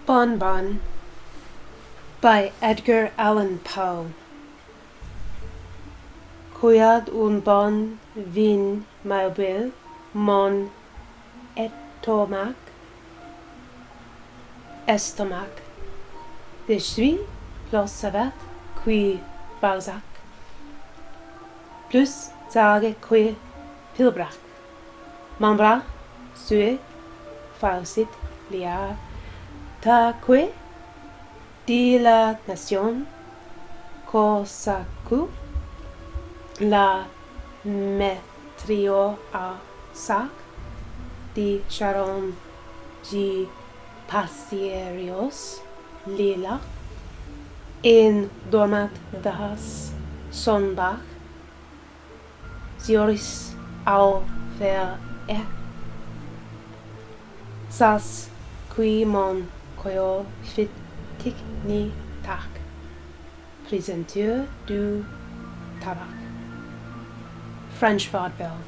Bon Bon by Edgar Allan Poe. Cuiad un bon vin mobile mon estomac. Je suis plus savate qui Balzac. Plus sage qui Pilbrac. Mon bras sue faucit liar. Ta que de la nation cosacu la metrio a sac de charon de pasierios lila in dormat das sonbach zioris au ver sas qui mon coyo fit tic ni tac présenteur du tabac. French vaudeville.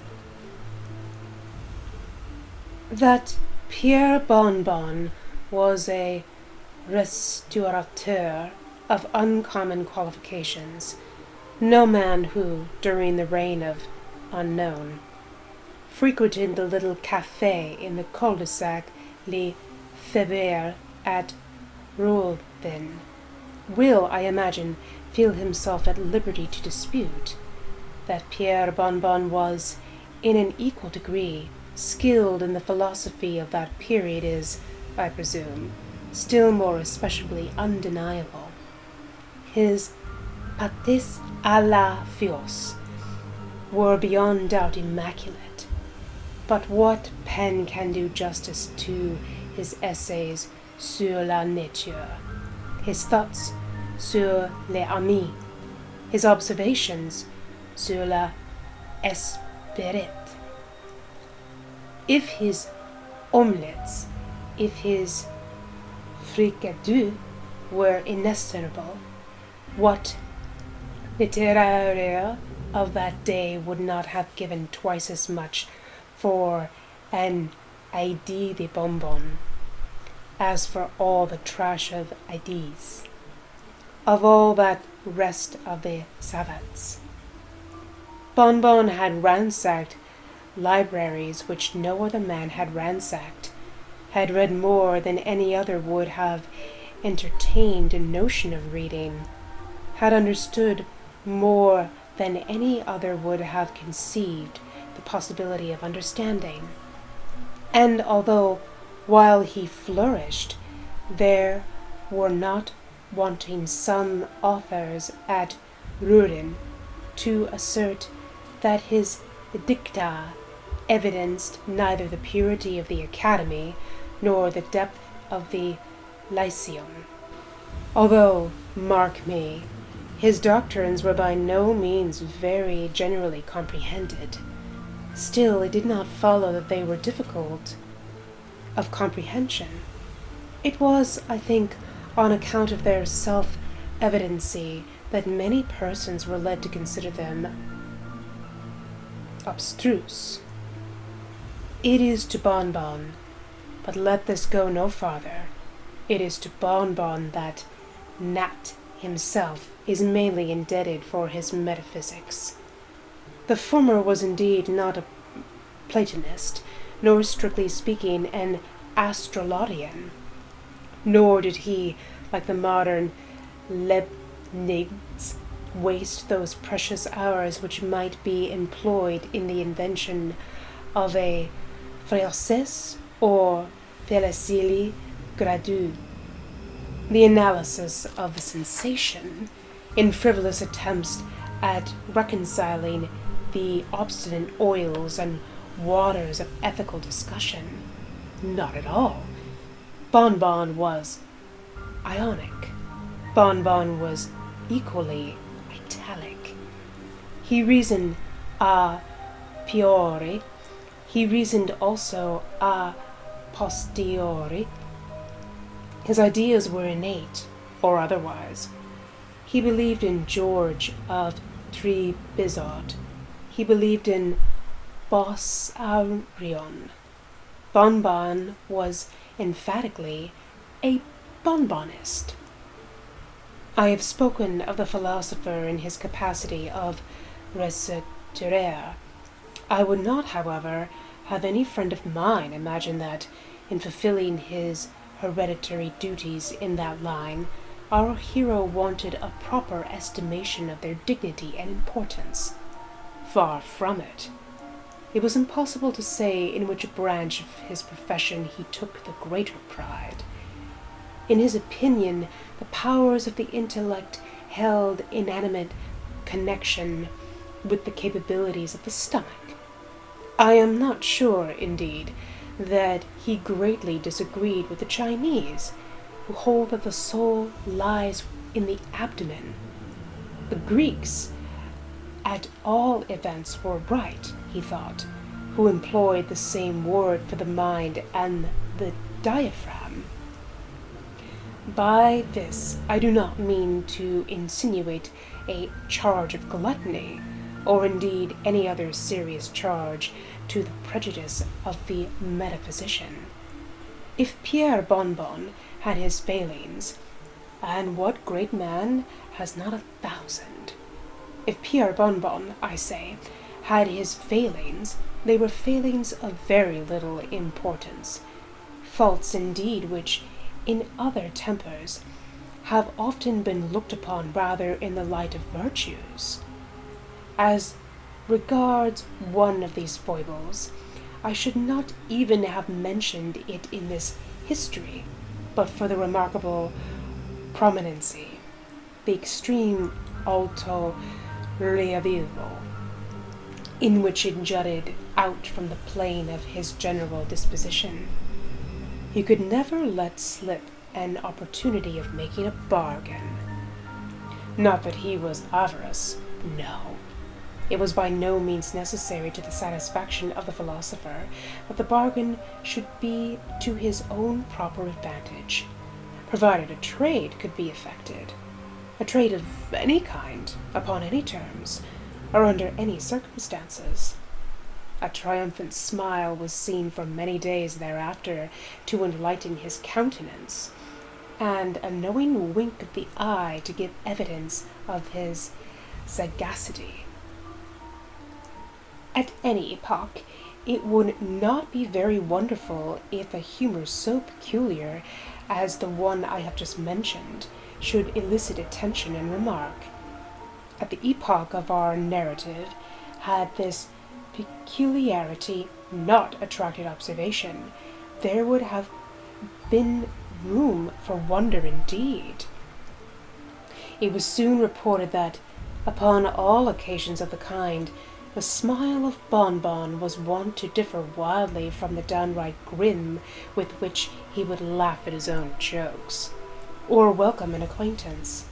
That Pierre Bon Bon was a restaurateur of uncommon qualifications, no man who, during the reign of unknown, frequented the little café in the cul-de-sac Les Febres at Roulbin, will, I imagine, feel himself at liberty to dispute that Pierre Bon Bon was, in an equal degree, skilled in the philosophy of that period is, I presume, still more especially undeniable. His pâtés à la fios were beyond doubt immaculate, but what pen can do justice to his essays sur la nature, his thoughts sur les amis, his observations sur la espérite? If his omelettes, if his fricadeux were inestimable, what littéraire of that day would not have given twice as much for an idée de bonbon as for all the trash of ideas, of all that rest of the savants? Bon Bon had ransacked libraries which no other man had ransacked, had read more than any other would have entertained a notion of reading, had understood more than any other would have conceived the possibility of understanding. And although, while he flourished, there were not wanting some authors at Rouen to assert that his dicta evidenced neither the purity of the academy nor the depth of the lyceum. Although, mark me, his doctrines were by no means very generally comprehended, still it did not follow that they were difficult of comprehension. It was, I think, on account of their self-evidency that many persons were led to consider them abstruse. It is to Bon Bon, but let this go no farther, it is to Bon Bon that Nat himself is mainly indebted for his metaphysics. The former was indeed not a Platonist, nor strictly speaking an astrologian, nor did he, like the modern Leibniz, waste those precious hours which might be employed in the invention of a Fraises or Felicili Gradu, the analysis of the sensation, in frivolous attempts at reconciling the obstinate oils and waters of ethical discussion. Not at all. Bon Bon was ionic. Bon Bon was equally italic. He reasoned a priori. He reasoned also a posteriori. His ideas were innate, or otherwise. He believed in George of Trebizond. He believed in Bossarion. Bon Bon was emphatically a bonbonist. I have spoken of the philosopher in his capacity of reciteur. I would not, however, have any friend of mine imagine that, in fulfilling his hereditary duties in that line, our hero wanted a proper estimation of their dignity and importance. Far from it. It was impossible to say in which branch of his profession he took the greater pride. In his opinion, the powers of the intellect held inanimate connection with the capabilities of the stomach. I am not sure, indeed, that he greatly disagreed with the Chinese, who hold that the soul lies in the abdomen. The Greeks, at all events, were right, he thought, who employed the same word for the mind and the diaphragm. By this I do not mean to insinuate a charge of gluttony, or indeed any other serious charge to the prejudice of the metaphysician. If Pierre Bonbon had his failings, and what great man has not 1,000? If Pierre Bonbon, I say, had his failings, they were failings of very little importance, faults indeed which, in other tempers, have often been looked upon rather in the light of virtues. As regards one of these foibles, I should not even have mentioned it in this history, but for the remarkable prominency, the extreme alto rilievo, in which it jutted out from the plane of his general disposition. He could never let slip an opportunity of making a bargain. Not that he was avaricious, no. It was by no means necessary to the satisfaction of the philosopher that the bargain should be to his own proper advantage, provided a trade could be effected, a trade of any kind, upon any terms, or under any circumstances. A triumphant smile was seen for many days thereafter to enlighten his countenance, and a knowing wink of the eye to give evidence of his sagacity. At any epoch, it would not be very wonderful if a humor so peculiar as the one I have just mentioned should elicit attention and remark. At the epoch of our narrative, had this peculiarity not attracted observation, there would have been room for wonder indeed. It was soon reported that, upon all occasions of the kind, the smile of Bonbon was wont to differ wildly from the downright grin with which he would laugh at his own jokes, or welcome an acquaintance.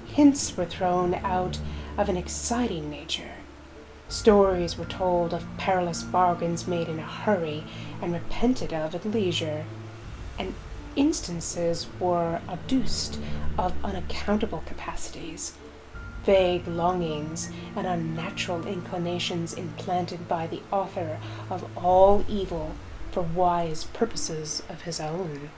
Hints were thrown out of an exciting nature. Stories were told of perilous bargains made in a hurry and repented of at leisure, and instances were adduced of unaccountable capacities, vague longings, and unnatural inclinations implanted by the author of all evil for wise purposes of his own.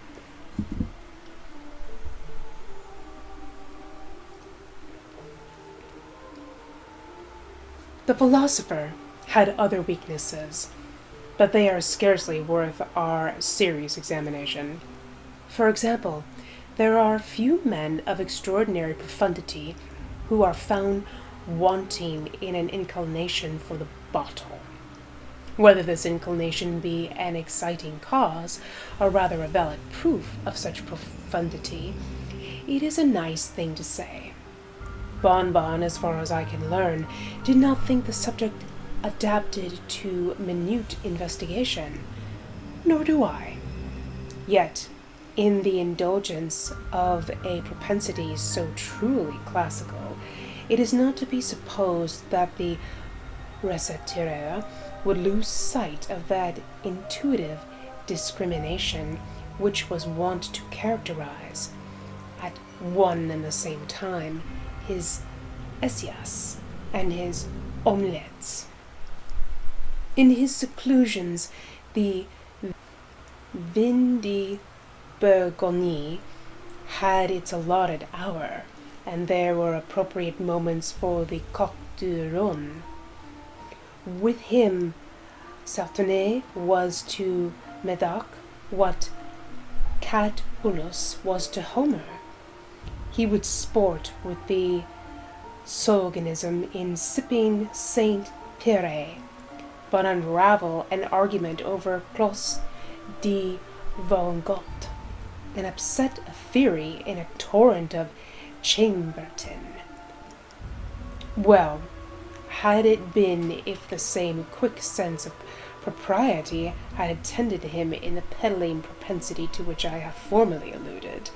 The philosopher had other weaknesses, but they are scarcely worth our serious examination. For example, there are few men of extraordinary profundity who are found wanting in an inclination for the bottle. Whether this inclination be an exciting cause, or rather a valid proof of such profundity, it is a nice thing to say. Bonbon, as far as I can learn, did not think the subject adapted to minute investigation, nor do I. Yet, in the indulgence of a propensity so truly classical, it is not to be supposed that the reciteur would lose sight of that intuitive discrimination which was wont to characterize, at one and the same time, his essias and his omelettes. In his seclusions, the vin de Bourgogne had its allotted hour, and there were appropriate moments for the coq de rône. With him, Sartonet was to Medoc what Catullus was to Homer. He would sport with the Sorganism in sipping Saint Pierre, but unravel an argument over Clos de Vongot, and upset a theory in a torrent of Chambertin. Well, had it been if the same quick sense of propriety had attended him in the peddling propensity to which I have formerly alluded,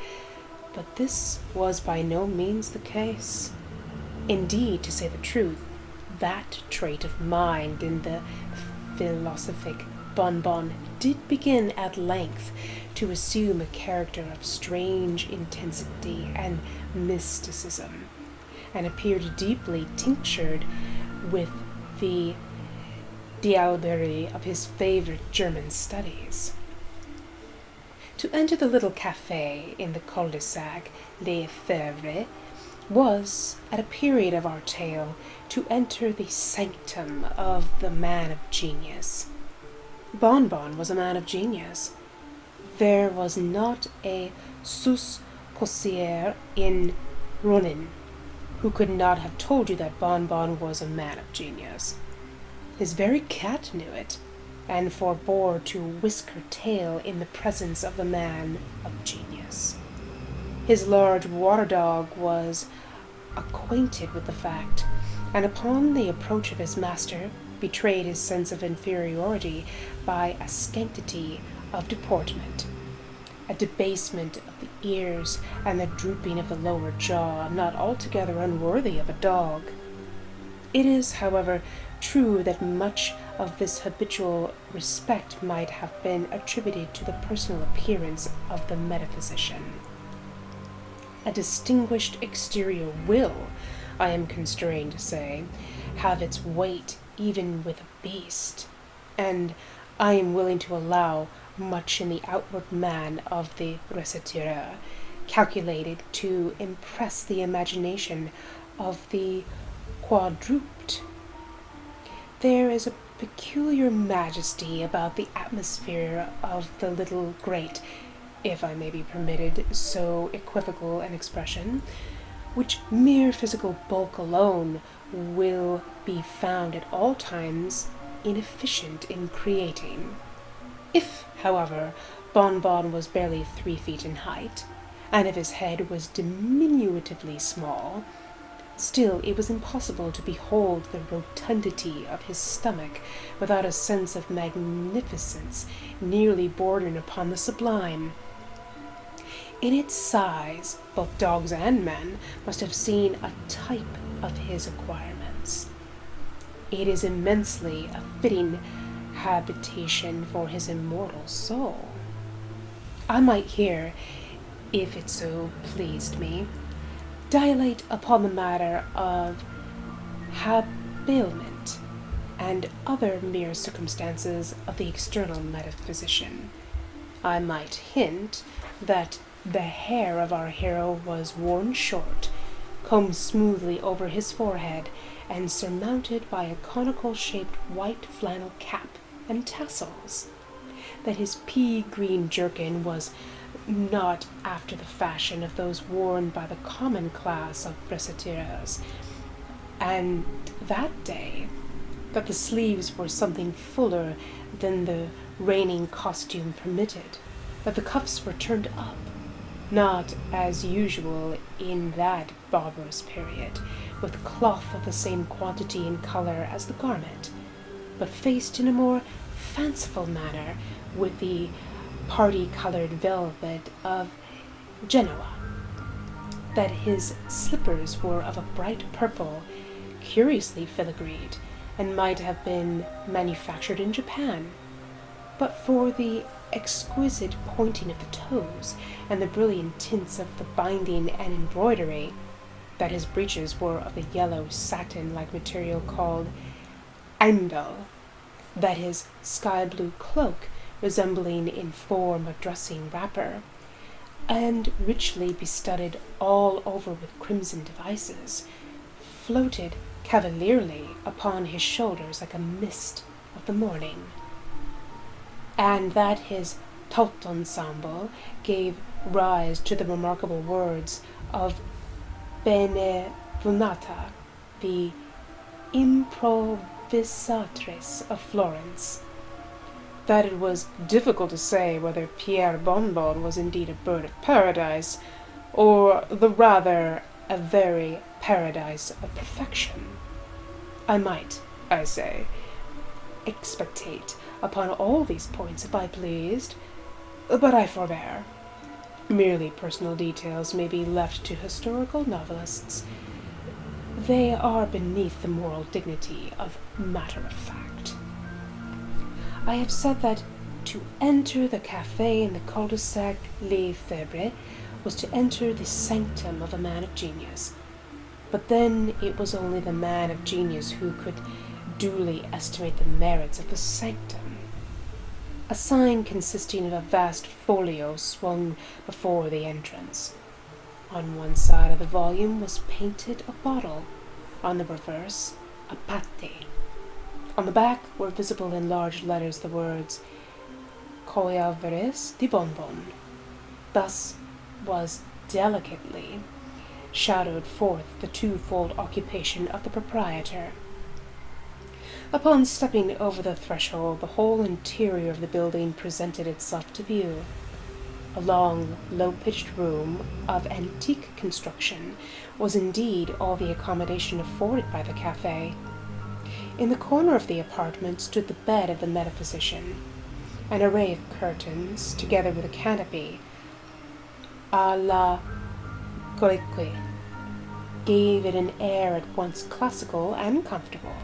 but this was by no means the case. Indeed, to say the truth, that trait of mind in the philosophic Bonbon did begin at length to assume a character of strange intensity and mysticism, and appeared deeply tinctured with the diablerie of his favorite German studies. To enter the little café in the cul-de-sac Les Fèvres was, at a period of our tale, to enter the sanctum of the man of genius. Bonbon was a man of genius. There was not a sous-cossier in Ronin who could not have told you that Bonbon was a man of genius. His very cat knew it, and forbore to whisk her tail in the presence of the man of genius. His large water-dog was acquainted with the fact, and upon the approach of his master betrayed his sense of inferiority by a sanctity of deportment, a debasement of the ears and the drooping of the lower jaw not altogether unworthy of a dog. It is, however, true that much of this habitual respect might have been attributed to the personal appearance of the metaphysician. A distinguished exterior will, I am constrained to say, have its weight even with a beast, and I am willing to allow much in the outward man of the reciteur, calculated to impress the imagination of the quadruped. There is a peculiar majesty about the atmosphere of the little grate, if I may be permitted so equivocal an expression, which mere physical bulk alone will be found at all times inefficient in creating. If, however, Bonbon was barely 3 feet in height, and if his head was diminutively small, still it was impossible to behold the rotundity of his stomach without a sense of magnificence nearly bordering upon the sublime. In its size, both dogs and men must have seen a type of his acquirements. It is immensely a fitting habitation for his immortal soul. I might here, if it so pleased me, dilate upon the matter of habiliment and other mere circumstances of the external metaphysician. I might hint that the hair of our hero was worn short, combed smoothly over his forehead, and surmounted by a conical-shaped white flannel cap and tassels, that his pea-green jerkin was not after the fashion of those worn by the common class of reciteurs, and that day that the sleeves were something fuller than the reigning costume permitted, that the cuffs were turned up, not as usual in that barbarous period, with cloth of the same quantity and color as the garment, but faced in a more fanciful manner with the party-colored velvet of Genoa, that his slippers were of a bright purple, curiously filigreed, and might have been manufactured in Japan, but for the exquisite pointing of the toes and the brilliant tints of the binding and embroidery, that his breeches were of a yellow satin-like material called amble, that his sky-blue cloak, resembling in form a dressing wrapper, and richly bestudded all over with crimson devices, floated cavalierly upon his shoulders like a mist of the morning, and that his tout ensemble gave rise to the remarkable words of Benevunata, the improvisatrice of Florence, that it was difficult to say whether Pierre Bonbon was indeed a bird of paradise, or the rather a very paradise of perfection. I might, I say, expectate upon all these points if I pleased, but I forbear. Merely personal details may be left to historical novelists. They are beneath the moral dignity of matter of fact. I have said that to enter the café in the cul-de-sac Les Febres was to enter the sanctum of a man of genius. But then it was only the man of genius who could duly estimate the merits of the sanctum. A sign consisting of a vast folio swung before the entrance. On one side of the volume was painted a bottle, on the reverse a pâté. On the back were visible in large letters the words Coiavres de Bonbon. Thus was delicately shadowed forth the twofold occupation of the proprietor. Upon stepping over the threshold, the whole interior of the building presented itself to view. A long, low-pitched room of antique construction was indeed all the accommodation afforded by the café. In the corner of the apartment stood the bed of the metaphysician. An array of curtains, together with a canopy, à la Grecque, gave it an air at once classical and comfortable.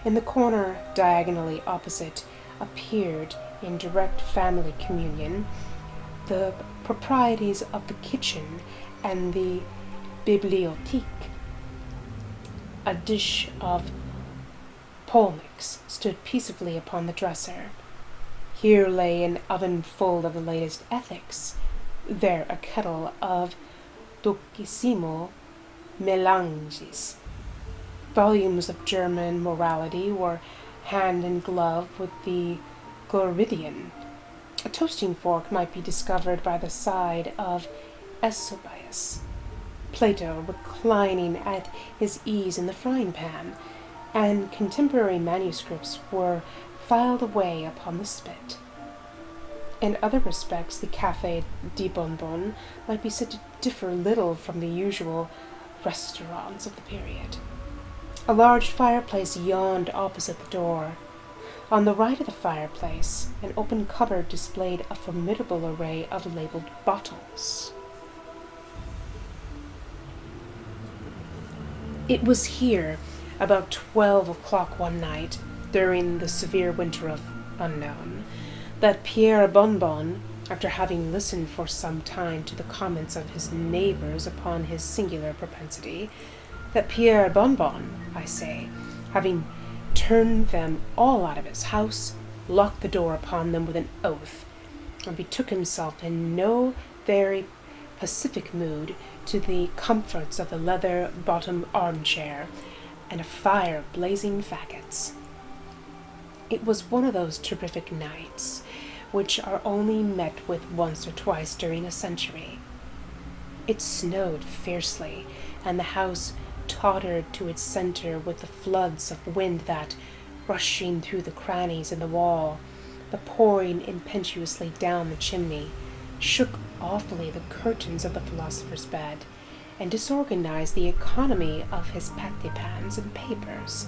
In the corner, diagonally opposite, appeared, in direct family communion, the proprieties of the kitchen and the bibliothèque. A dish of Polnix stood peaceably upon the dresser. Here lay an oven full of the latest ethics, there a kettle of docissimo mélanges. Volumes of German morality were hand in glove with the Floridian. A toasting fork might be discovered by the side of Aesopius, Plato reclining at his ease in the frying pan, and contemporary manuscripts were filed away upon the spit. In other respects, the Café de Bonbon might be said to differ little from the usual restaurants of the period. A large fireplace yawned opposite the door. On the right of the fireplace, an open cupboard displayed a formidable array of labeled bottles. It was here, about 12 o'clock one night, during the severe winter of unknown, that Pierre Bonbon, after having listened for some time to the comments of his neighbors upon his singular propensity, that Pierre Bonbon, I say, having turned them all out of his house, locked the door upon them with an oath, and betook himself in no very pacific mood to the comforts of the leather-bottomed armchair and a fire of blazing faggots. It was one of those terrific nights which are only met with once or twice during a century. It snowed fiercely, and the house tottered to its center with the floods of wind that, rushing through the crannies in the wall, the pouring impetuously down the chimney, shook awfully the curtains of the philosopher's bed, and disorganized the economy of his pâté-pans and papers.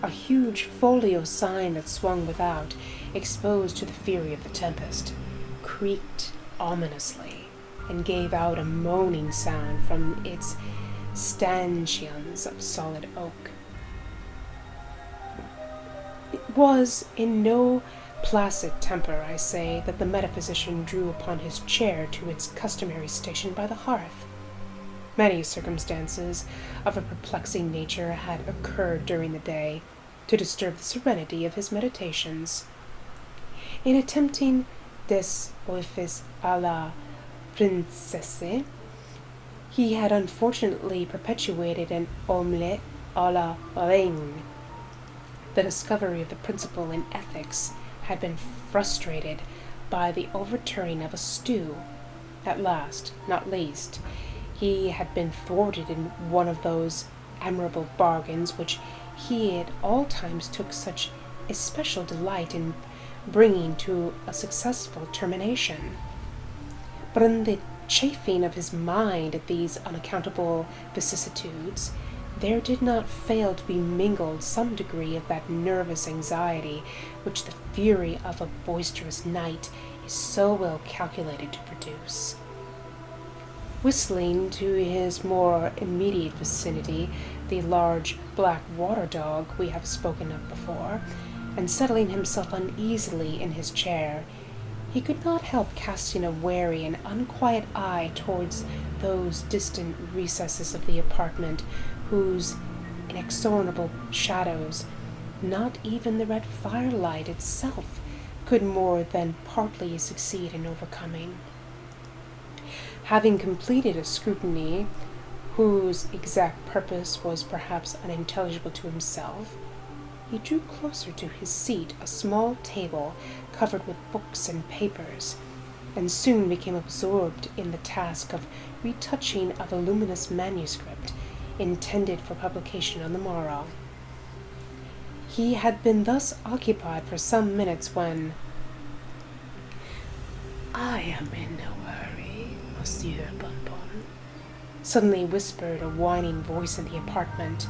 A huge folio sign that swung without, exposed to the fury of the tempest, creaked ominously, and gave out a moaning sound from its stanchions of solid oak. It was in no placid temper, I say, that the metaphysician drew upon his chair to its customary station by the hearth. Many circumstances of a perplexing nature had occurred during the day to disturb the serenity of his meditations. In attempting this office à la princesse, he had unfortunately perpetuated an omelette à la reine. The discovery of the principle in ethics had been frustrated by the overturning of a stew. At last, not least, he had been thwarted in one of those admirable bargains which he at all times took such especial delight in bringing to a successful termination. But in the chafing of his mind at these unaccountable vicissitudes, there did not fail to be mingled some degree of that nervous anxiety which the fury of a boisterous night is so well calculated to produce. Whistling to his more immediate vicinity the large black water dog we have spoken of before, and settling himself uneasily in his chair, he could not help casting a wary and unquiet eye towards those distant recesses of the apartment whose inexorable shadows not even the red firelight itself could more than partly succeed in overcoming. Having completed a scrutiny whose exact purpose was perhaps unintelligible to himself, he drew closer to his seat a small table covered with books and papers, and soon became absorbed in the task of retouching a voluminous manuscript intended for publication on the morrow. He had been thus occupied for some minutes when, "I am in no hurry, Monsieur Bonbon," suddenly whispered a whining voice in the apartment.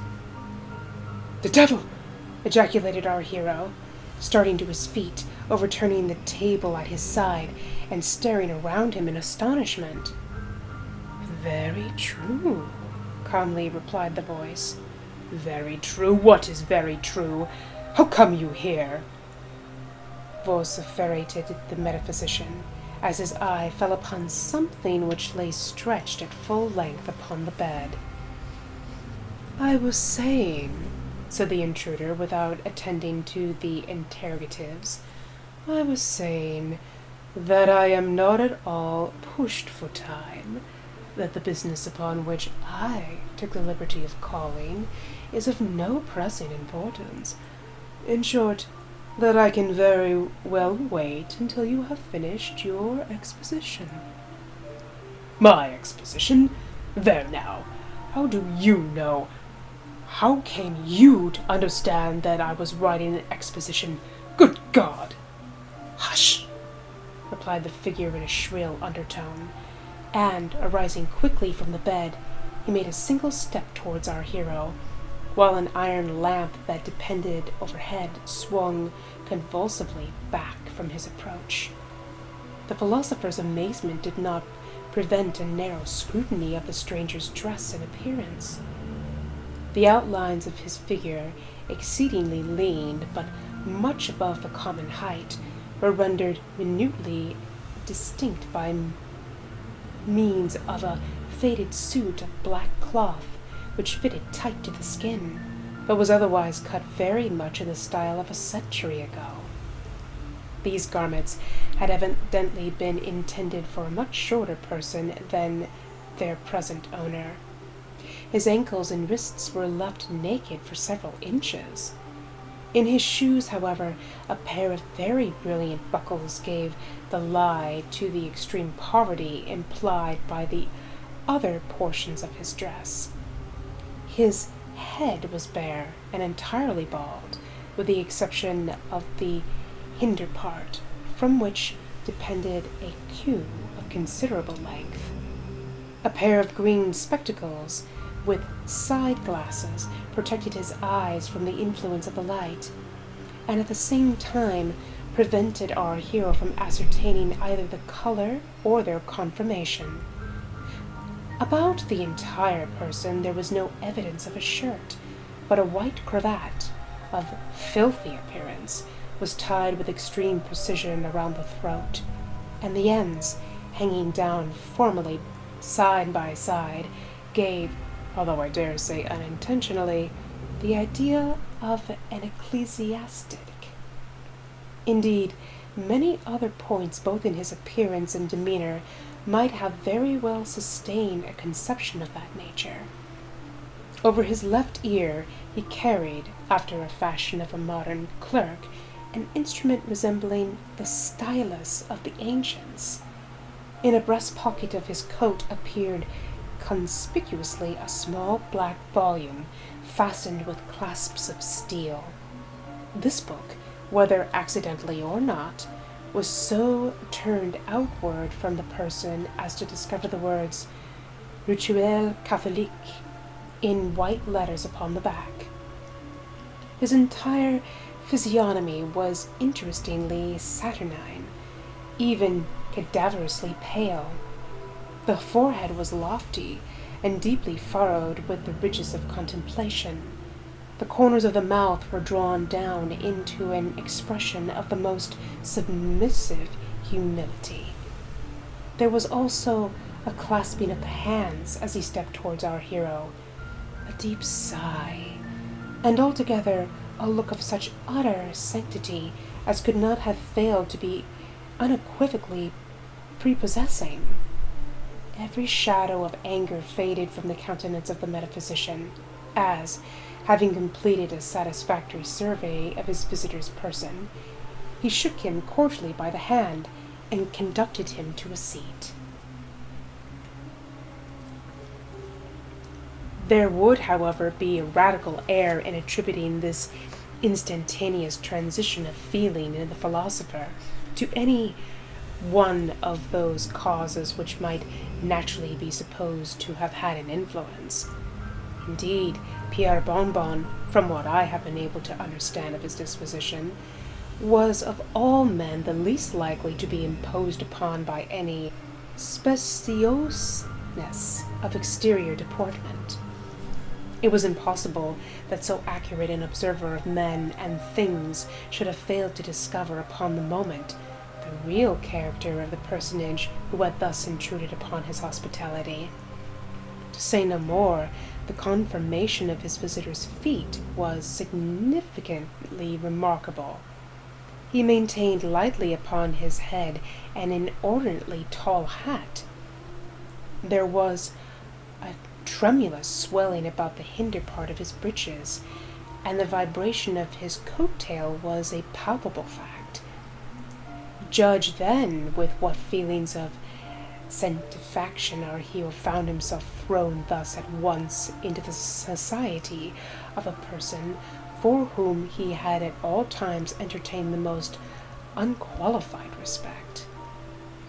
"The devil!" ejaculated our hero, starting to his feet, overturning the table at his side, and staring around him in astonishment. "Very true," calmly replied the voice. "Very true. What is very true? How come you here?" vociferated the metaphysician, as his eye fell upon something which lay stretched at full length upon the bed. "I was saying," said the intruder, without attending to the interrogatives, "I was saying that I am not at all pushed for time, that the business upon which I took the liberty of calling is of no pressing importance. In short, that I can very well wait until you have finished your exposition." "My exposition? There now, how do you know? How came you to understand that I was writing an exposition? Good God!" "Hush!" replied the figure in a shrill undertone, and, arising quickly from the bed, he made a single step towards our hero, while an iron lamp that depended overhead swung convulsively back from his approach. The philosopher's amazement did not prevent a narrow scrutiny of the stranger's dress and appearance. The outlines of his figure, exceedingly lean, but much above the common height, were rendered minutely distinct by means of a faded suit of black cloth, which fitted tight to the skin, but was otherwise cut very much in the style of a century ago. These garments had evidently been intended for a much shorter person than their present owner. His ankles and wrists were left naked for several inches. In his shoes, however, a pair of very brilliant buckles gave the lie to the extreme poverty implied by the other portions of his dress. His head was bare and entirely bald, with the exception of the hinder part, from which depended a queue of considerable length. A pair of green spectacles with side glasses protected his eyes from the influence of the light, and at the same time prevented our hero from ascertaining either the color or their conformation. About the entire person there was no evidence of a shirt, but a white cravat, of filthy appearance, was tied with extreme precision around the throat, and the ends, hanging down formally side by side, gave, although I dare say unintentionally, the idea of an ecclesiastic. Indeed, many other points, both in his appearance and demeanor, might have very well sustained a conception of that nature. Over his left ear he carried, after a fashion of a modern clerk, an instrument resembling the stylus of the ancients. In a breast pocket of his coat appeared conspicuously a small black volume fastened with clasps of steel. This book, whether accidentally or not, was so turned outward from the person as to discover the words Rituel Catholique in white letters upon the back. His entire physiognomy was interestingly saturnine, even cadaverously pale. The forehead was lofty and deeply furrowed with the ridges of contemplation. The corners of the mouth were drawn down into an expression of the most submissive humility. There was also a clasping of the hands as he stepped towards our hero, a deep sigh, and altogether a look of such utter sanctity as could not have failed to be unequivocally prepossessing. Every shadow of anger faded from the countenance of the metaphysician, as, having completed a satisfactory survey of his visitor's person, he shook him cordially by the hand and conducted him to a seat. There would, however, be a radical error in attributing this instantaneous transition of feeling in the philosopher to any one of those causes which might naturally be supposed to have had an influence. Indeed, Pierre Bonbon, from what I have been able to understand of his disposition, was of all men the least likely to be imposed upon by any speciousness of exterior deportment. It was impossible that so accurate an observer of men and things should have failed to discover upon the moment the real character of the personage who had thus intruded upon his hospitality. To say no more, the conformation of his visitor's feet was significantly remarkable. He maintained lightly upon his head an inordinately tall hat. There was a tremulous swelling about the hinder part of his breeches, and the vibration of his coat-tail was a palpable fact. Judge then with what feelings of satisfaction our hero found himself thrown thus at once into the society of a person for whom he had at all times entertained the most unqualified respect.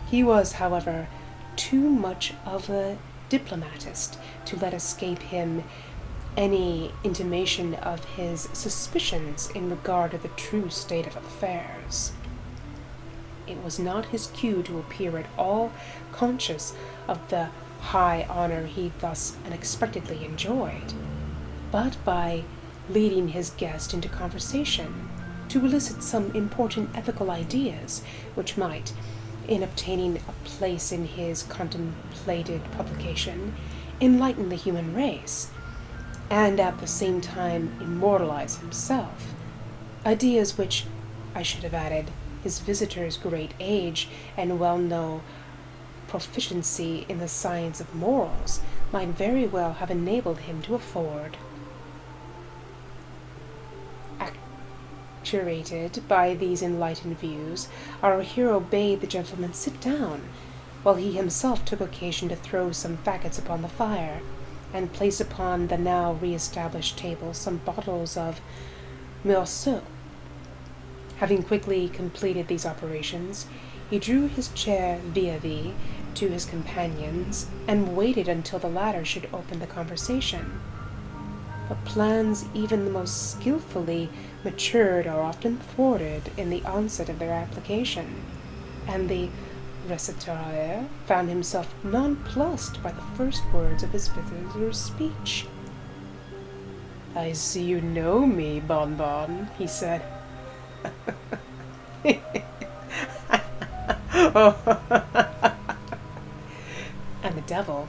He was, however, too much of a diplomatist to let escape him any intimation of his suspicions in regard to the true state of affairs. It was not his cue to appear at all conscious of the high honor he thus unexpectedly enjoyed, but by leading his guest into conversation, to elicit some important ethical ideas which might, in obtaining a place in his contemplated publication, enlighten the human race, and at the same time immortalize himself, ideas which, I should have added, his visitor's great age and well-known proficiency in the science of morals might very well have enabled him to afford. Actuated by these enlightened views, our hero bade the gentleman sit down, while he himself took occasion to throw some faggots upon the fire, and place upon the now re-established table some bottles of Meursault. Having quickly completed these operations, he drew his chair vis-à-vis to his companion's, and waited until the latter should open the conversation. But plans even the most skilfully matured are often thwarted in the onset of their application, and the recitateur found himself nonplussed by the first words of his visitor's speech. "I see you know me, Bonbon," he said. And the devil,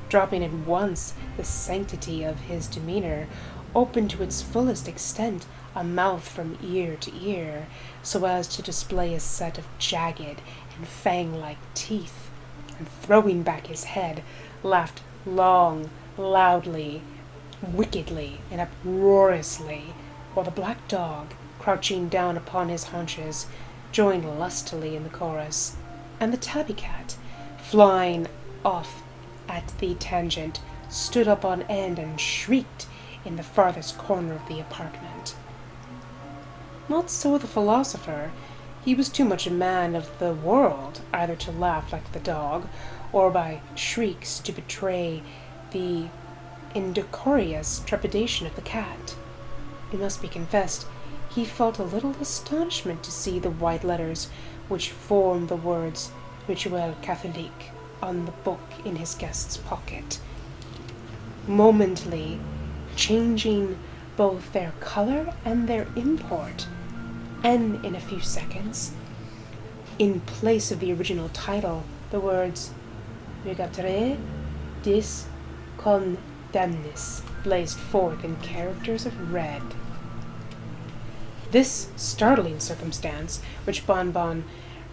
dropping at once the sanctity of his demeanor, opened to its fullest extent a mouth from ear to ear, so as to display a set of jagged and fang-like teeth, and throwing back his head, laughed long, loudly, wickedly, and uproariously, while the black dog, crouching down upon his haunches, joined lustily in the chorus, and the tabby cat, flying off at the tangent, stood up on end and shrieked in the farthest corner of the apartment. Not so the philosopher. He was too much a man of the world either to laugh like the dog, or by shrieks to betray the indecorous trepidation of the cat. It must be confessed, he felt a little astonishment to see the white letters which formed the words Rituel Catholique on the book in his guest's pocket, momently changing both their color and their import, and in a few seconds, in place of the original title, the words Regatre dis condemnis blazed forth in characters of red. This startling circumstance, which Bonbon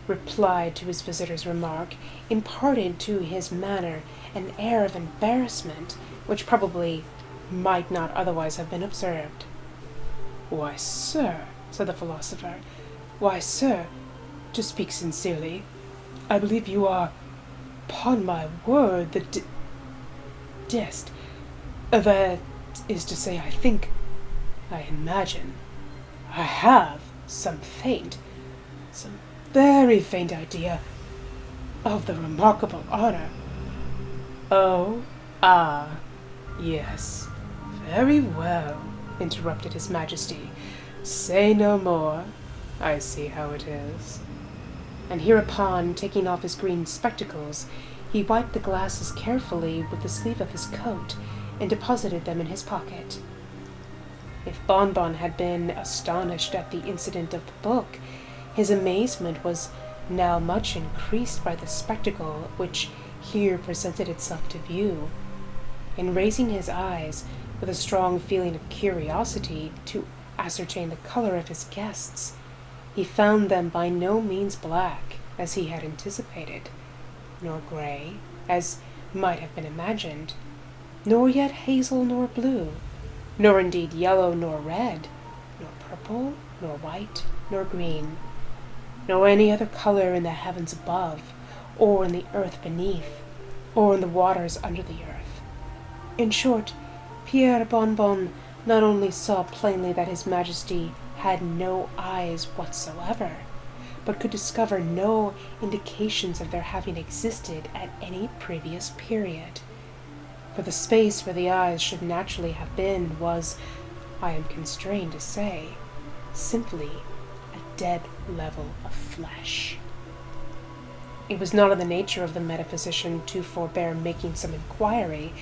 replied to his visitor's remark, imparted to his manner an air of embarrassment which probably might not otherwise have been observed. "Why, sir," said the philosopher, "why, sir, to speak sincerely, I believe you are, upon my word, the dest. That is to say, I imagine, I have some very faint idea of the remarkable honor." "Oh, ah, yes, very well," interrupted his Majesty. "Say no more. I see how it is." And hereupon, taking off his green spectacles, he wiped the glasses carefully with the sleeve of his coat and deposited them in his pocket. If Bonbon had been astonished at the incident of the book, his amazement was now much increased by the spectacle which here presented itself to view. In raising his eyes, with a strong feeling of curiosity to ascertain the color of his guests, he found them by no means black, as he had anticipated, nor grey, as might have been imagined, nor yet hazel nor blue, nor indeed yellow nor red, nor purple, nor white, nor green, nor any other color in the heavens above, or in the earth beneath, or in the waters under the earth. In short, Pierre Bonbon not only saw plainly that his Majesty had no eyes whatsoever, but could discover no indications of their having existed at any previous period. For the space where the eyes should naturally have been was, I am constrained to say, simply a dead level of flesh. It was not in the nature of the metaphysician to forbear making some inquiry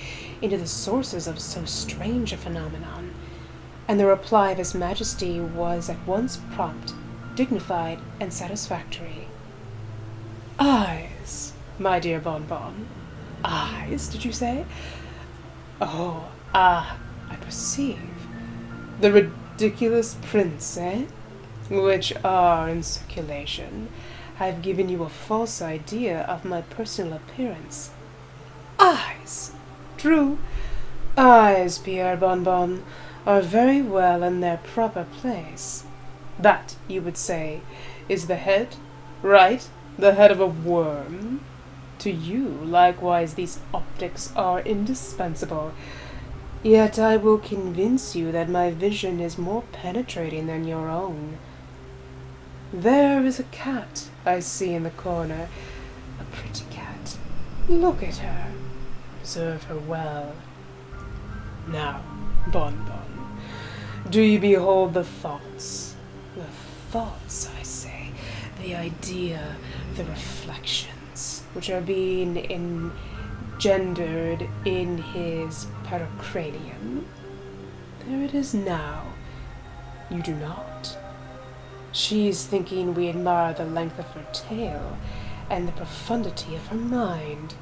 into the sources of so strange a phenomenon, and the reply of his Majesty was at once prompt, dignified, and satisfactory. "Eyes, my dear Bonbon. Eyes, did you say? Oh, I perceive. The ridiculous prints, which are in circulation, have given you a false idea of my personal appearance. Eyes! True. Eyes, Pierre Bonbon, are very well in their proper place. That, you would say, is the head, right? The head of a worm. To you, likewise, these optics are indispensable. Yet I will convince you that my vision is more penetrating than your own. There is a cat I see in the corner, a pretty cat. Look at her. Observe her well. Now, Bonbon, do you behold the thoughts? The thoughts, I say, the idea, the reflections, which are being engendered in his pericranium? There it is now. You do not. She is thinking we admire the length of her tail and the profundity of her mind.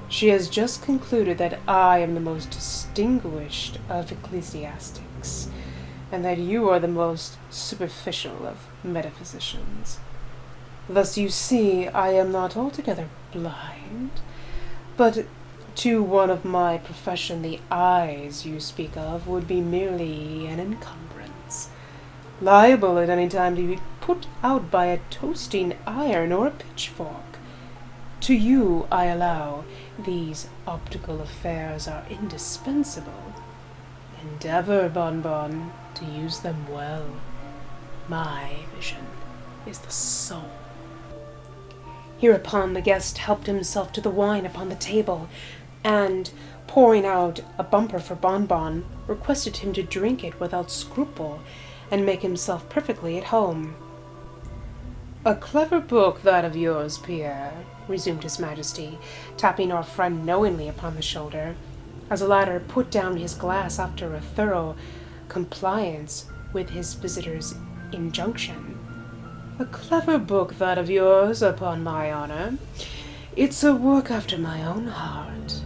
She has just concluded that I am the most distinguished of ecclesiastics, and that you are the most superficial of metaphysicians. Thus you see I am not altogether blind. mind. But to one of my profession, the eyes you speak of would be merely an encumbrance, liable at any time to be put out by a toasting iron or a pitchfork. To you, I allow, these optical affairs are indispensable. Endeavor, Bonbon, to use them well. My vision is the soul. Hereupon the guest helped himself to the wine upon the table, and, pouring out a bumper for Bonbon, requested him to drink it without scruple, and make himself perfectly at home. "A clever book, that of yours, Pierre," resumed his Majesty, tapping our friend knowingly upon the shoulder, as the latter put down his glass after a thorough compliance with his visitor's injunction. "A clever book, that of yours, upon my honor. It's a work after my own heart.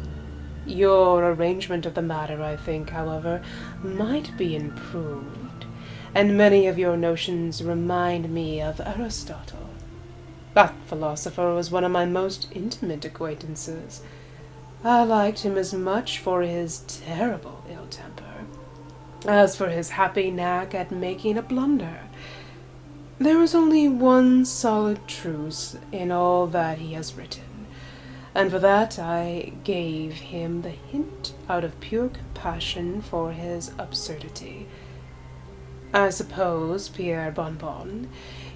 Your arrangement of the matter, I think, however, might be improved, and many of your notions remind me of Aristotle. That philosopher was one of my most intimate acquaintances. I liked him as much for his terrible ill temper as for his happy knack at making a blunder. There is only one solid truth in all that he has written, and for that I gave him the hint out of pure compassion for his absurdity. I suppose, Pierre Bonbon,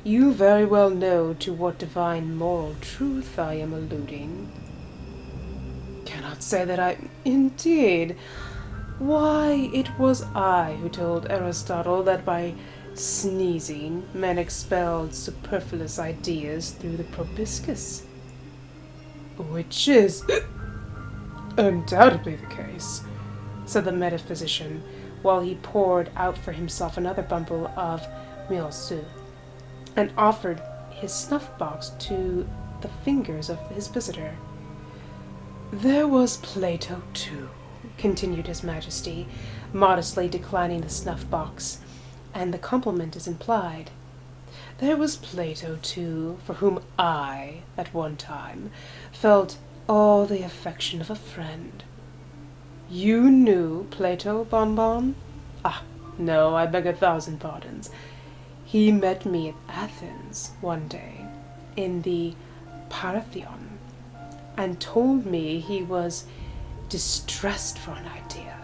you very well know to what divine moral truth I am alluding." "Cannot say that I— Indeed! Why, it was I who told Aristotle that by sneezing men expelled superfluous ideas through the proboscis." "Which is undoubtedly the case," said the metaphysician, while he poured out for himself another bumper of Monsieur, and offered his snuff-box to the fingers of his visitor. "There was Plato, too," continued his Majesty, modestly declining the snuff-box, and the compliment is implied. "There was Plato, too, for whom I, at one time, felt all the affection of a friend." "You knew Plato, Bonbon?" "Ah, no, I beg 1,000 pardons. He met me at Athens one day, in the Parthenon, and told me he was distressed for an idea.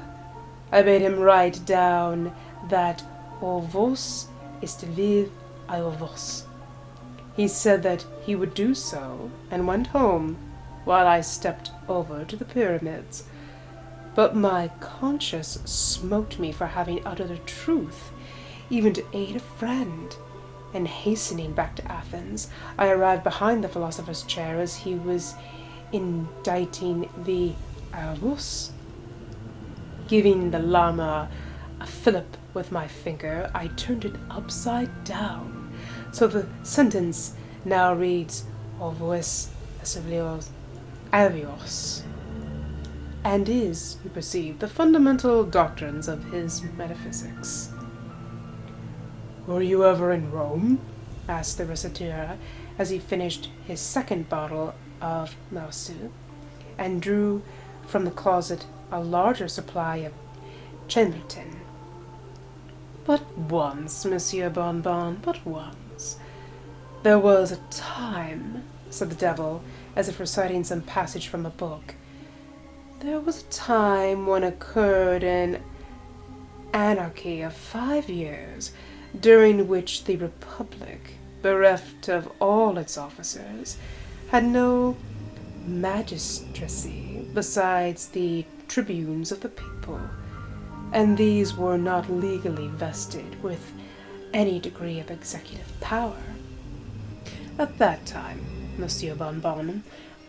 I bade him write down that ovos is to live à ovos. He said that he would do so, and went home, while I stepped over to the pyramids. But my conscience smote me for having uttered the truth, even to aid a friend, and hastening back to Athens, I arrived behind the philosopher's chair as he was inditing the Arus. Giving the llama a fillip with my finger, I turned it upside down, so the sentence now reads Ovos avios, and is, you perceive, the fundamental doctrines of his metaphysics." "Were you ever in Rome?" asked the reciteur, as he finished his second bottle of Mousseux, and drew from the closet a larger supply of Chambertin. "But once, Monsieur Bonbon, but once. There was a time," said the devil, as if reciting some passage from a book, "there was a time when occurred an anarchy of 5 years, during which the Republic, bereft of all its officers, had no magistracy besides the tribunes of the people, and these were not legally vested with any degree of executive power. At that time, Monsieur Bonbon,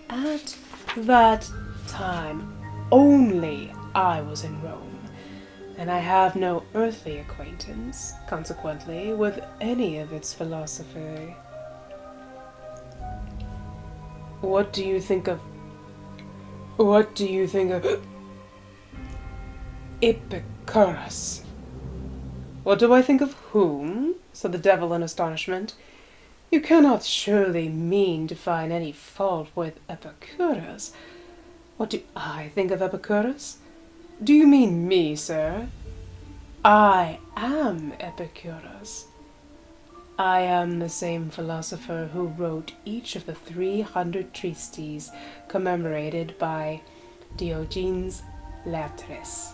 at that time only I was in Rome, and I have no earthly acquaintance, consequently, with any of its philosophy." What do you think of Epicurus?" "What do I think of whom?" said the devil in astonishment. You cannot surely mean to find any fault with Epicurus. What do I think of Epicurus? Do you mean me, sir? I am Epicurus. I am the same philosopher who wrote each of the 300 treatises commemorated by Diogenes Laertius.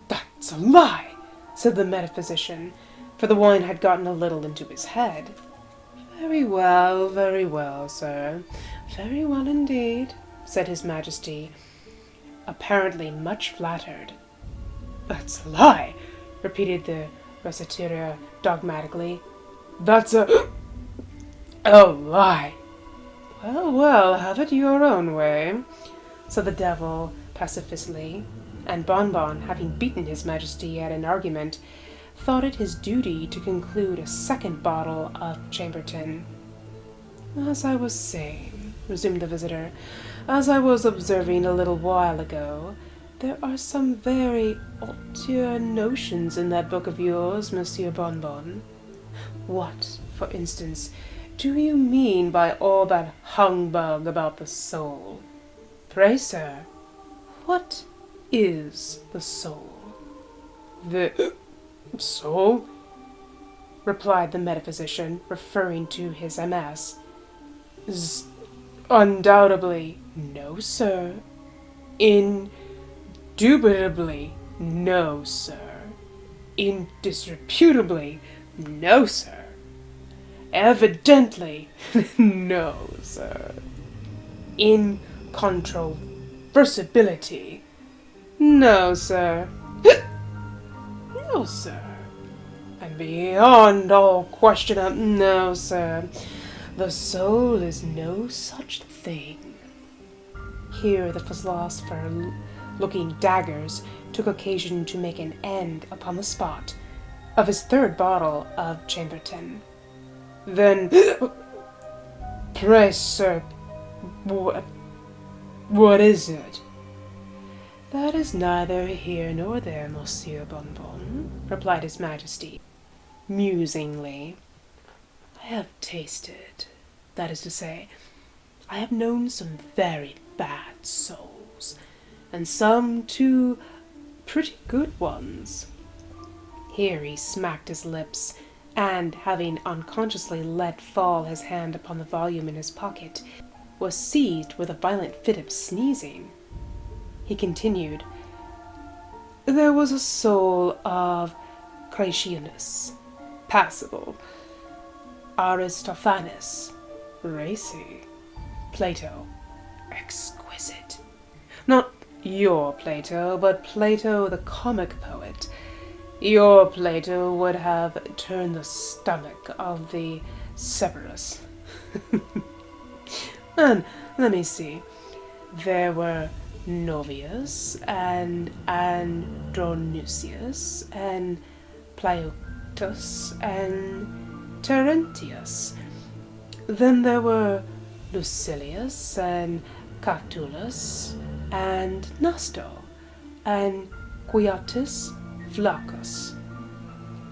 That's a lie, said the metaphysician, for the wine had gotten a little into his head. Very well, sir. Very well indeed, said his Majesty, apparently much flattered. That's a lie, repeated the recitator dogmatically. That's a lie. Well, have it your own way, said the devil pacifistly, and Bonbon, having beaten his Majesty at an argument, thought it his duty to conclude a second bottle of Chambertin. As I was saying, resumed the visitor, as I was observing a little while ago, there are some very obscure notions in that book of yours, Monsieur Bonbon. What, for instance, do you mean by all that humbug about the soul? Pray, sir, what is the soul? The soul? Replied the metaphysician, referring to his MS. Undoubtedly, no, sir. Indubitably, no, sir. Indisputably, no, sir. Evidently, no, sir. Incontroversibility, no, sir. No, sir. And beyond all question, no, sir. The soul is no such thing. Here the philosopher, looking daggers, took occasion to make an end upon the spot of his third bottle of Chambertin. Then, pray, sir, what is it? That is neither here nor there, Monsieur Bonbon, replied his Majesty, musingly. I have tasted, that is to say, I have known some very bad souls, and some, too, pretty good ones. Here he smacked his lips, and, having unconsciously let fall his hand upon the volume in his pocket, was seized with a violent fit of sneezing. He continued, there was a soul of Cratianus, passable, Aristophanes, racy, Plato, exquisite. Not your Plato, but Plato the comic poet. Your Plato would have turned the stomach of the Cerberus. And let me see, there were Novius, and Andronusius, and Plautus, and Terentius. Then there were Lucilius, and Catullus, and Nasto, and Quietus Flaccus.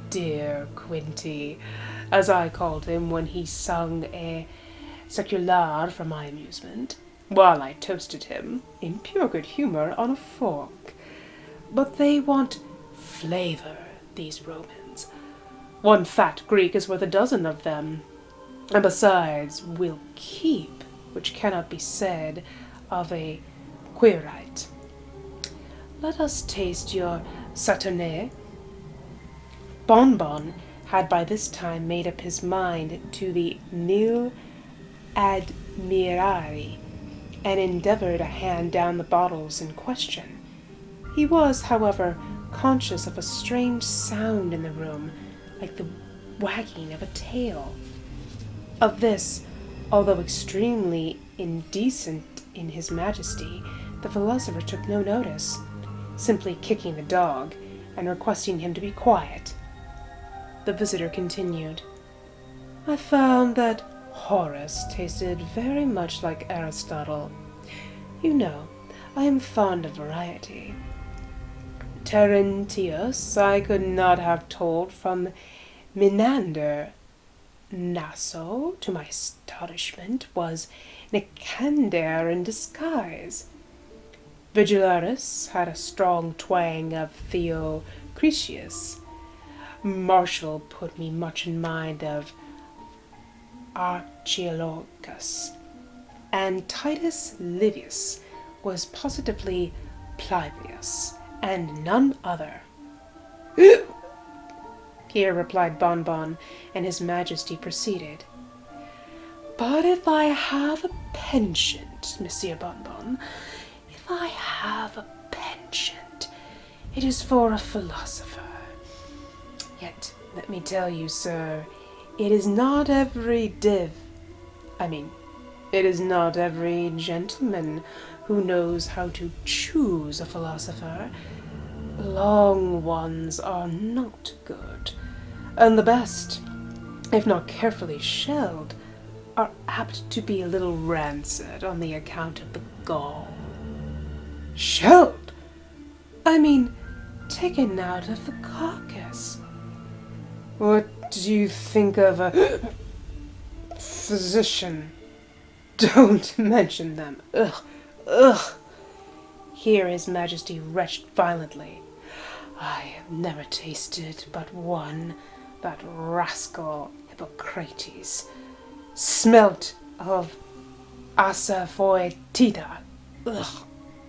Dear Quinty, as I called him when he sung a secular for my amusement, while I toasted him, in pure good humour, on a fork. But they want flavour, these Romans. One fat Greek is worth a dozen of them, and besides will keep, which cannot be said of a Quirite. Let us taste your Saturnet. Bonbon had by this time made up his mind to the nil admirari, and endeavoured to hand down the bottles in question. He was, however, conscious of a strange sound in the room, like the wagging of a tail. Of this, although extremely indecent in his Majesty, the philosopher took no notice, simply kicking the dog, and requesting him to be quiet. The visitor continued, I found that Horace tasted very much like Aristotle. You know, I am fond of variety. Terentius I could not have told from Menander. Naso, to my astonishment, was Nicander in disguise. Vigilatus had a strong twang of Theocritius. Martial put me much in mind of Archilochus, and Titus Livius was positively Plibius, and none other. Here replied Bonbon, and his Majesty proceeded. But if I have a penchant, Monsieur Bonbon, if I have a penchant, it is for a philosopher. Yet, let me tell you, sir, it is not every it is not every gentleman who knows how to choose a philosopher. Long ones are not good, and the best, if not carefully shelled, are apt to be a little rancid on the account of the gall. Shelled? I mean, taken out of the carcass. What do you think of a physician? Don't mention them. Ugh, ugh. Here His Majesty retched violently. I have never tasted but one, that rascal Hippocrates. Smelt of asafoetida. Ugh,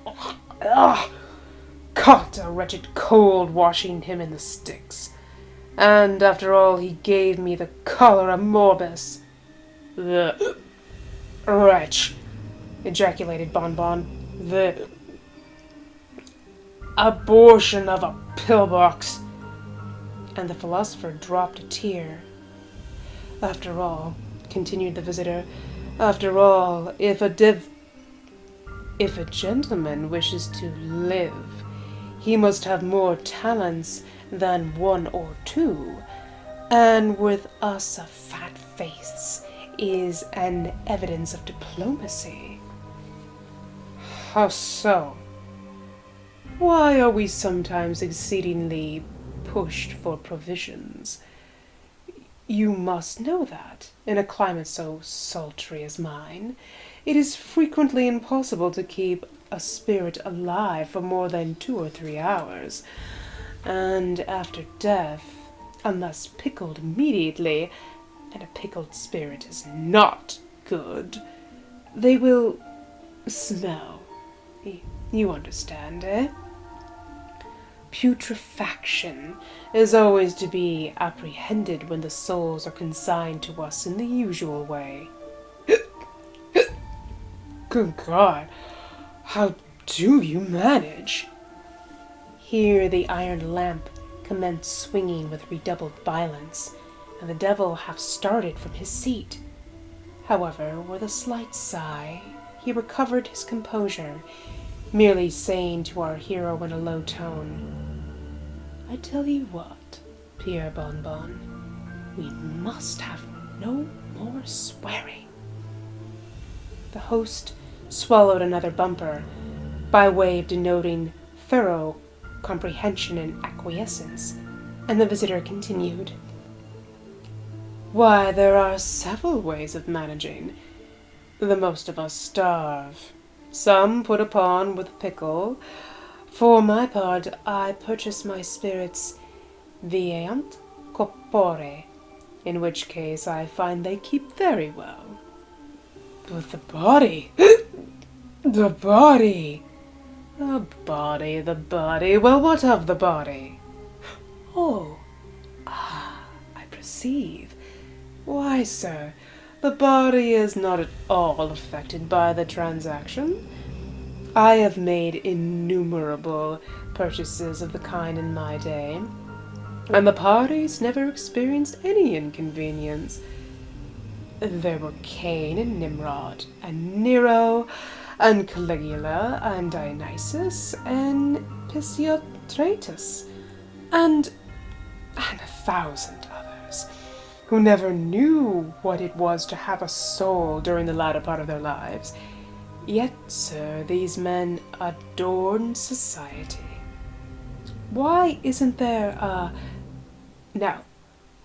ugh, ugh. Caught a wretched cold washing him in the Styx. And after all he gave me the cholera morbus. The wretch, ejaculated Bonbon. The abortion of a pillbox. And the philosopher dropped a tear. After all, continued the visitor, after all, if a gentleman wishes to live, he must have more talents than one or two, and with us a fat face is an evidence of diplomacy. How so? Why are we sometimes exceedingly pushed for provisions? You must know that, in a climate so sultry as mine, it is frequently impossible to keep a spirit alive for more than 2 or 3 hours, and after death, unless pickled immediately, and a pickled spirit is not good, they will smell. You understand, eh? Putrefaction is always to be apprehended when the souls are consigned to us in the usual way. Good God, how do you manage? Here the iron lamp commenced swinging with redoubled violence, and the devil half started from his seat. However, with a slight sigh, he recovered his composure, merely saying to our hero in a low tone, I tell you what, Pierre Bonbon, we must have no more swearing. The host swallowed another bumper, by way of denoting thorough comprehension and acquiescence, and the visitor continued. Why, there are several ways of managing. The most of us starve. Some put upon with pickle. For my part, I purchase my spirits viant corpore, in which case I find they keep very well. But the body, the body, the body, well, what of the body? Oh, I perceive. Why, sir, the body is not at all affected by the transaction. I have made innumerable purchases of the kind in my day, and the parties never experienced any inconvenience. There were Cain and Nimrod, and Nero, and Caligula, and Dionysus, and Pisistratus, and 1,000 others, who never knew what it was to have a soul during the latter part of their lives. Yet, sir, these men adorn society. Why isn't there a... Now,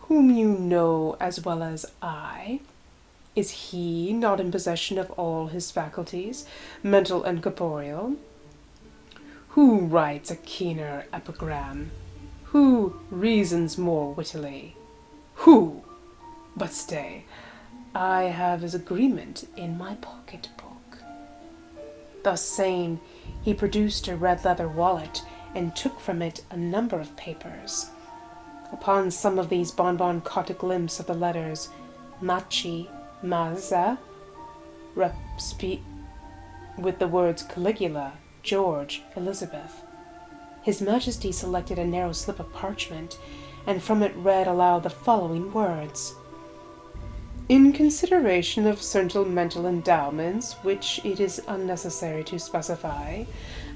whom you know as well as I, is he not in possession of all his faculties, mental and corporeal? Who writes a keener epigram? Who reasons more wittily? Who? But stay, I have his agreement in my pocket-book. Thus saying, he produced a red leather wallet and took from it a number of papers. Upon some of these Bonbon caught a glimpse of the letters Machi, Maza, with the words Caligula, George, Elizabeth. His Majesty selected a narrow slip of parchment, and from it read aloud the following words: "In consideration of certain mental endowments which it is unnecessary to specify,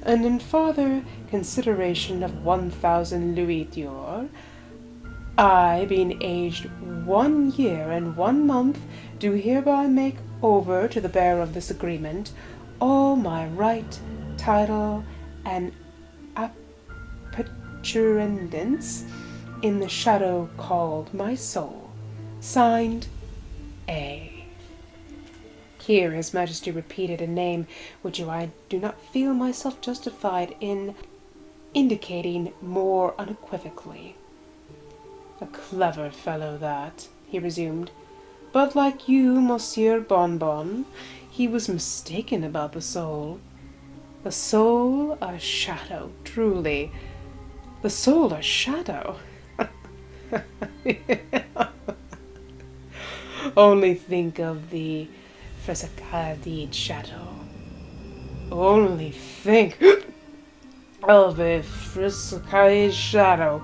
and in farther consideration of 1,000 louis d'or, I, being aged 1 year and 1 month, do hereby make over to the bearer of this agreement all my right, title, and appurtenance in the shadow called my soul. Signed, A." Here His Majesty repeated a name which I do not feel myself justified in indicating more unequivocally. "A clever fellow that," he resumed, "but like you, Monsieur Bonbon, he was mistaken about the soul. The soul a shadow, truly. The soul a shadow. Only think of the Frescadid shadow. Only think of the Frescadid shadow,"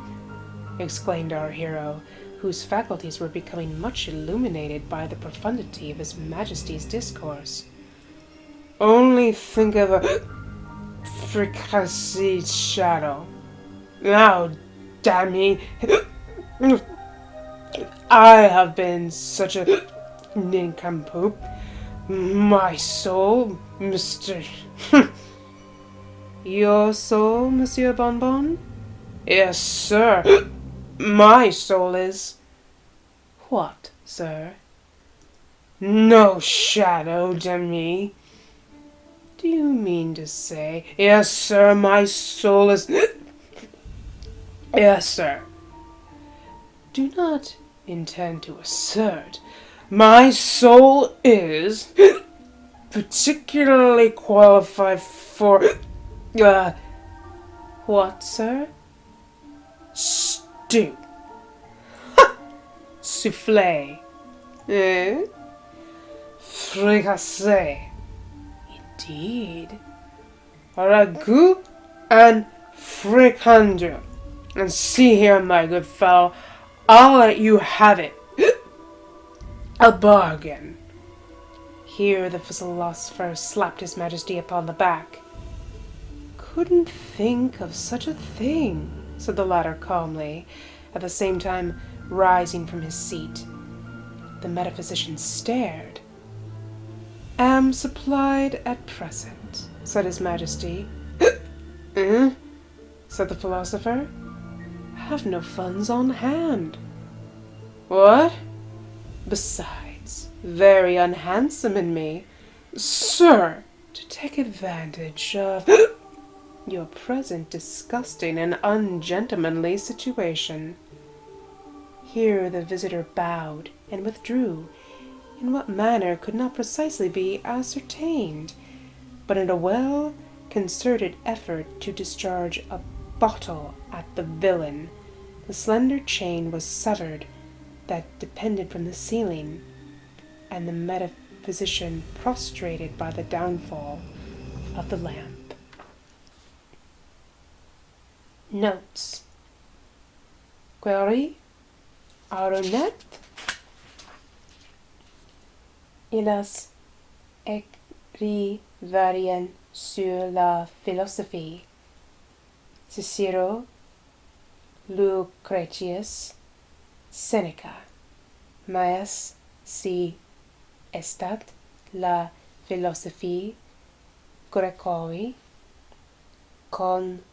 exclaimed our hero, whose faculties were becoming much illuminated by the profundity of His Majesty's discourse. "Only think of a Frescadid shadow. Now, damn me, I have been such a nincompoop. My soul, Mr. Your soul, Monsieur Bonbon? Yes, sir. My soul is. What, sir? No shadow to me. Do you mean to say? Yes, sir, my soul is. Yes, sir. Do not intend to assert. My soul is particularly qualified for. What, sir? Stew. Soufflé. Eh? Fricassé. Indeed. Ragout and fricandeau. And see here, my good fellow, I'll let you have it. A bargain." Here the philosopher slapped His Majesty upon the back. "Couldn't think of such a thing," said the latter calmly, at the same time rising from his seat. The metaphysician stared. "Am supplied at present," said His Majesty. Said the philosopher. "Have no funds on hand." "What? Besides, very unhandsome in me, sir, to take advantage of your present disgusting and ungentlemanly situation." Here the visitor bowed and withdrew, in what manner could not precisely be ascertained, but in a well-concerted effort to discharge a bottle at the villain. The slender chain was severed that depended from the ceiling, and the metaphysician prostrated by the downfall of the lamp. Notes. Query. Aronet. Illas écrivaient sur la philosophie. Cicero, Lucretius, Seneca. Mas si estat la philosophie Grecovi condorcet.